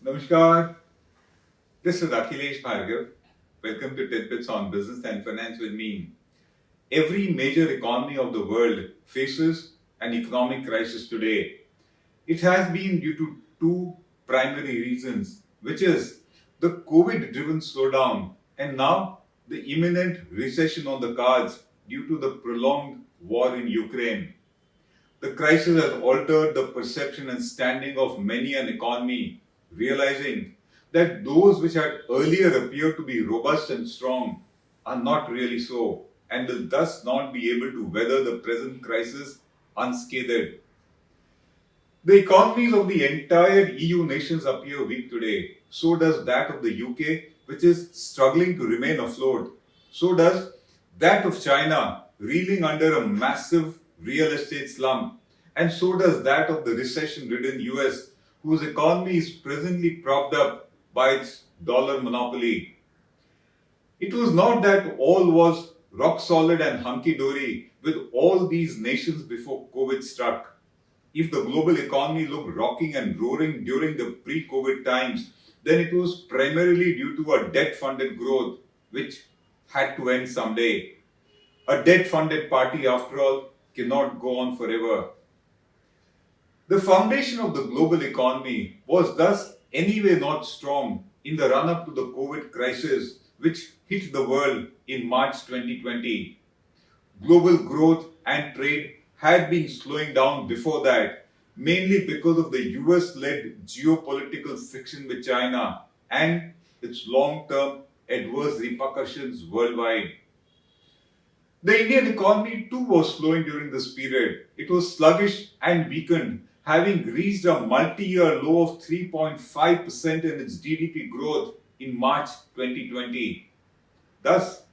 Namaskar, this is Akhilesh Bhargava. Welcome to Tit-Bits on Business and Finance with me. Every major economy of the world faces an economic crisis today. It has been due to two primary reasons, which is the COVID-driven slowdown and now the imminent recession on the cards due to the prolonged war in Ukraine. The crisis has altered the perception and standing of many an economy, realizing that those which had earlier appeared to be robust and strong are not really so and will thus not be able to weather the present crisis unscathed. The economies of the entire EU nations appear weak today. So does that of the UK, which is struggling to remain afloat. So does that of China, reeling under a massive real estate slump. And so does that of the recession-ridden US, whose economy is presently propped up by its dollar monopoly. It was not that all was rock solid and hunky-dory with all these nations before COVID struck. If the global economy looked rocking and roaring during the pre-COVID times, then it was primarily due to a debt-funded growth, which had to end someday. A debt-funded party, after all, cannot go on forever. The foundation of the global economy was thus anyway not strong in the run-up to the COVID crisis, which hit the world in March 2020. Global growth and trade had been slowing down before that, mainly because of the US-led geopolitical friction with China and its long-term adverse repercussions worldwide. The Indian economy too was slowing during this period. It was sluggish and weakened, having reached a multi-year low of 3.5% in its GDP growth in March 2020. Thus,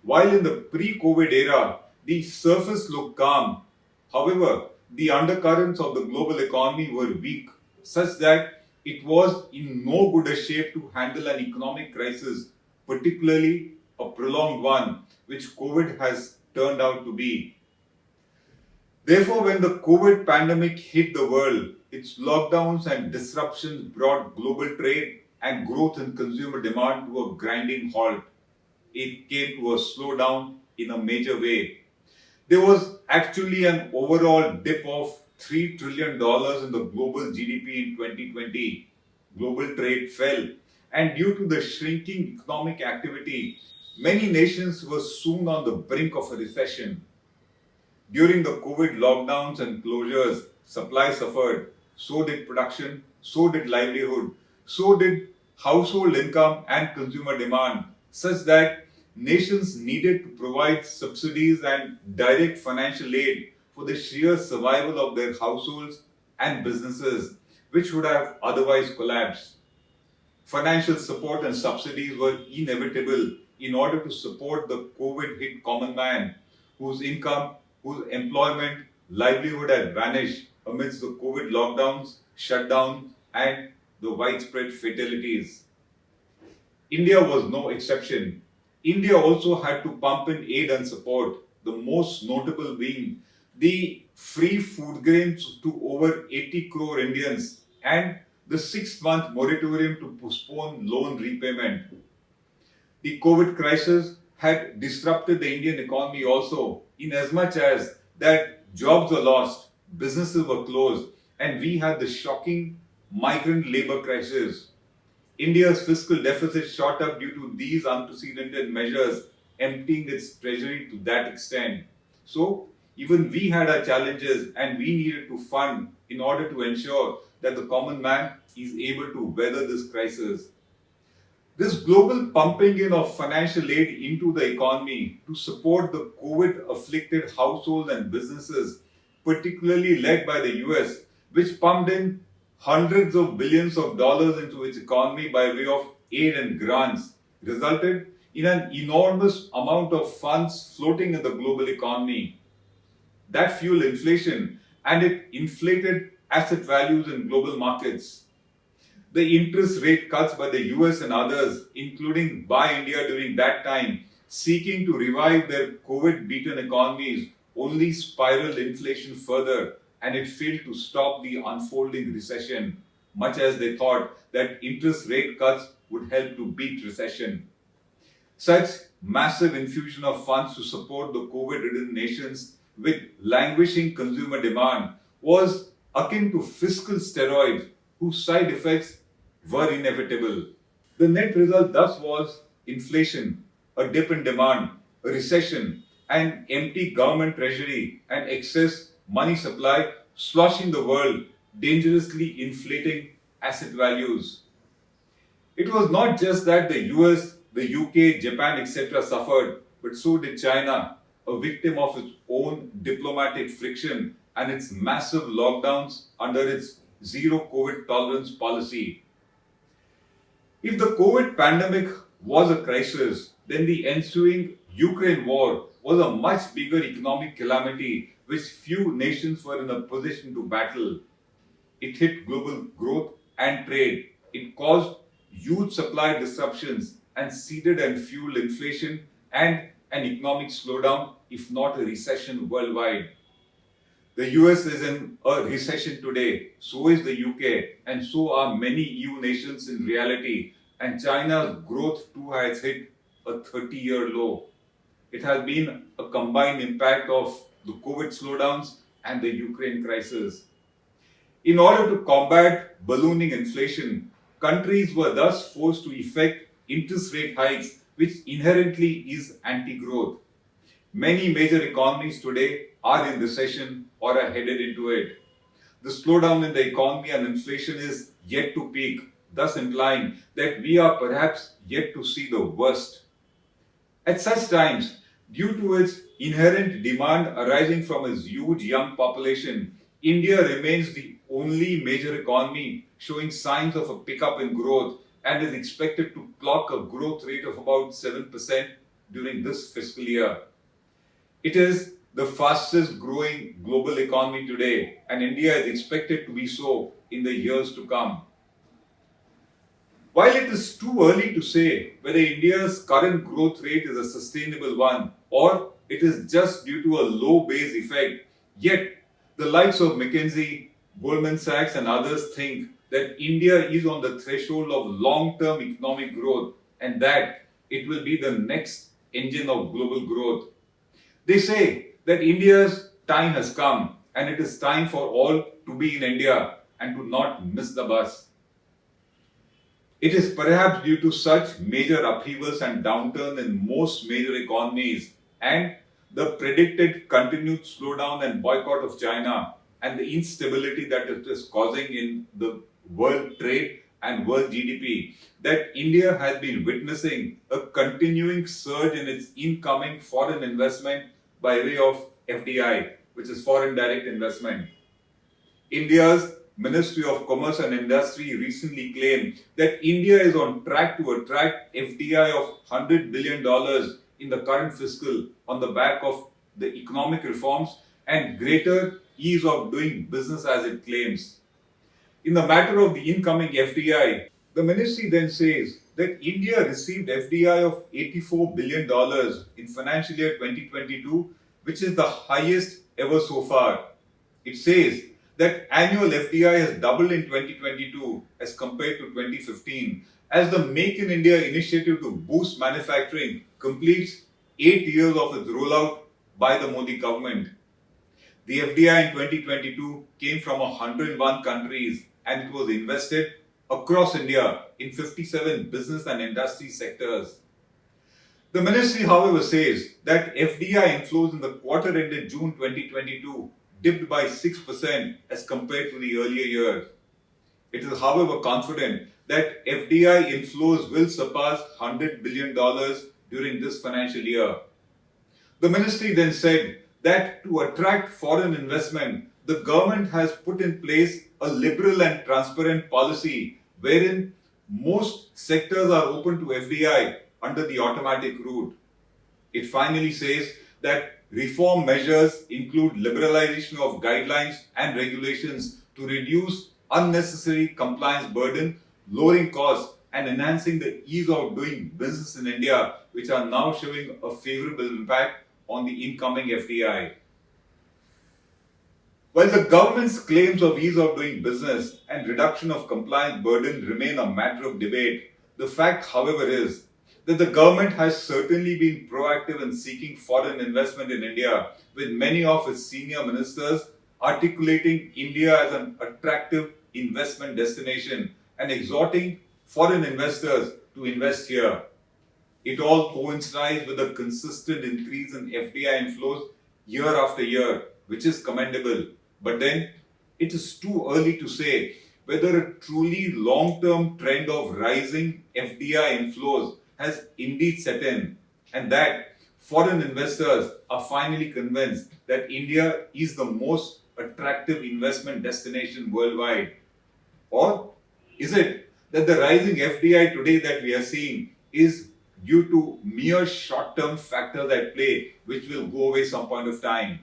while in the pre-COVID era, the surface looked calm, however, the undercurrents of the global economy were weak, such that it was in no good a shape to handle an economic crisis, particularly a prolonged one, which COVID has turned out to be. Therefore, when the COVID pandemic hit the world, its lockdowns and disruptions brought global trade and growth in consumer demand to a grinding halt. It came to a slowdown in a major way. There was actually an overall dip of $3 trillion in the global GDP in 2020. Global trade fell, and due to the shrinking economic activity, many nations were soon on the brink of a recession. During the COVID lockdowns and closures, supply suffered, so did production, so did livelihood, so did household income and consumer demand, such that nations needed to provide subsidies and direct financial aid for the sheer survival of their households and businesses, which would have otherwise collapsed. Financial support and subsidies were inevitable in order to support the COVID hit common man, whose income, whose employment, livelihood had vanished amidst the COVID lockdowns, shutdowns, and the widespread fatalities. India was no exception. India also had to pump in aid and support, the most notable being the free food grains to over 80 crore Indians and the 6-month moratorium to postpone loan repayment. The COVID crisis had disrupted the Indian economy also, in as much as that jobs were lost, businesses were closed, and we had the shocking migrant labor crisis. India's fiscal deficit shot up due to these unprecedented measures, emptying its treasury to that extent. So, even we had our challenges and we needed to fund in order to ensure that the common man is able to weather this crisis. This global pumping in of financial aid into the economy to support the COVID afflicted households and businesses, particularly led by the US, which pumped in hundreds of billions of dollars into its economy by way of aid and grants, resulted in an enormous amount of funds floating in the global economy. That fueled inflation and it inflated asset values in global markets. The interest rate cuts by the US and others, including by India during that time, seeking to revive their COVID-beaten economies, only spiraled inflation further and it failed to stop the unfolding recession. much as they thought that interest rate cuts would help to beat recession. Such massive infusion of funds to support the COVID-ridden nations with languishing consumer demand was akin to fiscal steroids whose side effects were inevitable. The net result thus was inflation, a dip in demand, a recession, an empty government treasury, and excess money supply sloshing the world, dangerously inflating asset values. It was not just that the US, the UK, Japan, etc. suffered, but so did China, a victim of its own diplomatic friction and its massive lockdowns under its zero COVID tolerance policy. If the COVID pandemic was a crisis, then the ensuing Ukraine war was a much bigger economic calamity which few nations were in a position to battle. It hit global growth and trade. It caused huge supply disruptions and seeded and fueled inflation and an economic slowdown, if not a recession worldwide. The US is in a recession today, so is the UK, and so are many EU nations in reality, and China's growth too has hit a 30-year low. It has been a combined impact of the COVID slowdowns and the Ukraine crisis. In order to combat ballooning inflation, countries were thus forced to effect interest rate hikes, which inherently is anti-growth. Many major economies today are in recession or are headed into it. The slowdown in the economy and inflation is yet to peak, thus implying that we are perhaps yet to see the worst. At such times, due to its inherent demand arising from its huge young population, India remains the only major economy showing signs of a pickup in growth and is expected to clock a growth rate of about 7% during this fiscal year. It is the fastest growing global economy today, and India is expected to be so in the years to come. While it is too early to say whether India's current growth rate is a sustainable one or it is just due to a low base effect, yet the likes of McKinsey, Goldman Sachs and others think that India is on the threshold of long-term economic growth and that it will be the next engine of global growth. They say that India's time has come and it is time for all to be in India and to not miss the bus. It is perhaps due to such major upheavals and downturn in most major economies and the predicted continued slowdown and boycott of China and the instability that it is causing in the world trade and world GDP that India has been witnessing a continuing surge in its incoming foreign investment by way of FDI, which is foreign direct investment. India's Ministry of Commerce and Industry recently claimed that India is on track to attract FDI of $100 billion in the current fiscal on the back of the economic reforms and greater ease of doing business as it claims. In the matter of the incoming FDI, the ministry then says that India received FDI of $84 billion in financial year 2022, which is the highest ever so far. It says that annual FDI has doubled in 2022 as compared to 2015 as the Make in India initiative to boost manufacturing completes 8 years of its rollout by the Modi government. The FDI in 2022 came from 101 countries and it was invested across India in 57 business and industry sectors. The ministry, however, says that FDI inflows in the quarter ended June 2022 dipped by 6% as compared to the earlier year. It is, however, confident that FDI inflows will surpass $100 billion during this financial year. The ministry then said that to attract foreign investment, the government has put in place a liberal and transparent policy wherein most sectors are open to FDI under the automatic route. It finally says that reform measures include liberalization of guidelines and regulations to reduce unnecessary compliance burden, lowering costs and enhancing the ease of doing business in India, which are now showing a favorable impact on the incoming FDI. While the government's claims of ease of doing business and reduction of compliance burden remain a matter of debate, the fact, however, is that the government has certainly been proactive in seeking foreign investment in India, with many of its senior ministers articulating India as an attractive investment destination and exhorting foreign investors to invest here. It all coincides with a consistent increase in FDI inflows year after year, which is commendable. But then, it is too early to say whether a truly long-term trend of rising FDI inflows has indeed set in, and that foreign investors are finally convinced that India is the most attractive investment destination worldwide. Or is it that the rising FDI today that we are seeing is due to mere short-term factors at play, which will go away some point of time?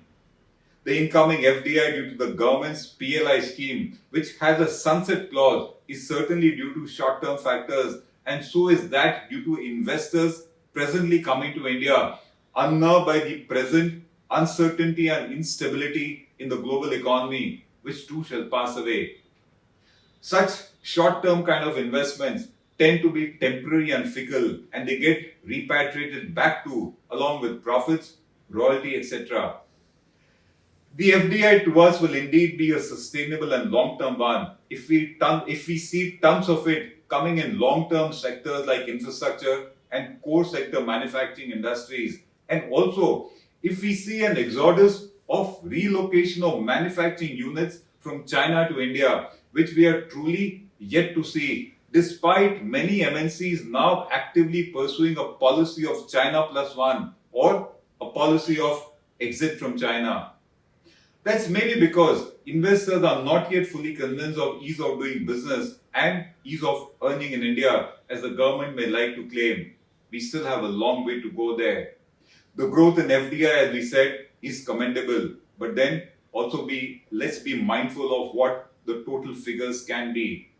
The incoming FDI due to the government's PLI scheme, which has a sunset clause, is certainly due to short-term factors, and so is that due to investors presently coming to India, unnerved by the present uncertainty and instability in the global economy, which too shall pass away. Such short-term kind of investments tend to be temporary and fickle, and they get repatriated back to, along with profits, royalty, etc. The FDI to us will indeed be a sustainable and long-term one if we see tons of it coming in long-term sectors like infrastructure and core sector manufacturing industries, and also if we see an exodus of relocation of manufacturing units from China to India, which we are truly yet to see, despite many MNCs now actively pursuing a policy of China plus one or a policy of exit from China. That's maybe because investors are not yet fully convinced of ease of doing business and ease of earning in India, as the government may like to claim. We still have a long way to go there. The growth in FDI, as we said, is commendable, but then also let's be mindful of what the total figures can be.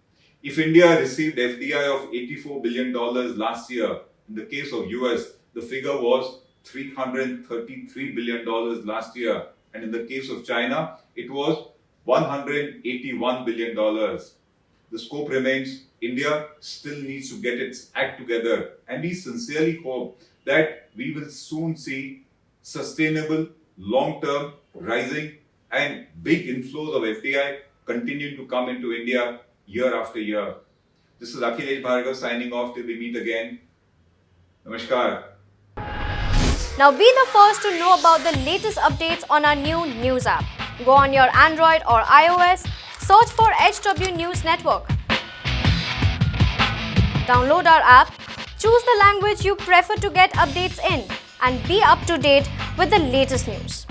If India received FDI of $84 billion last year, in the case of US, the figure was $333 billion last year. And in the case of China, it was $181 billion. The scope remains. India still needs to get its act together. And we sincerely hope that we will soon see sustainable, long-term, rising and big inflows of FDI continuing to come into India year after year. This is Akhilesh Bhargava signing off till we meet again. Namaskar. Now be the first to know about the latest updates on our new news app. Go on your Android or iOS, search for HW News Network. Download our app, choose the language you prefer to get updates in, and be up to date with the latest news.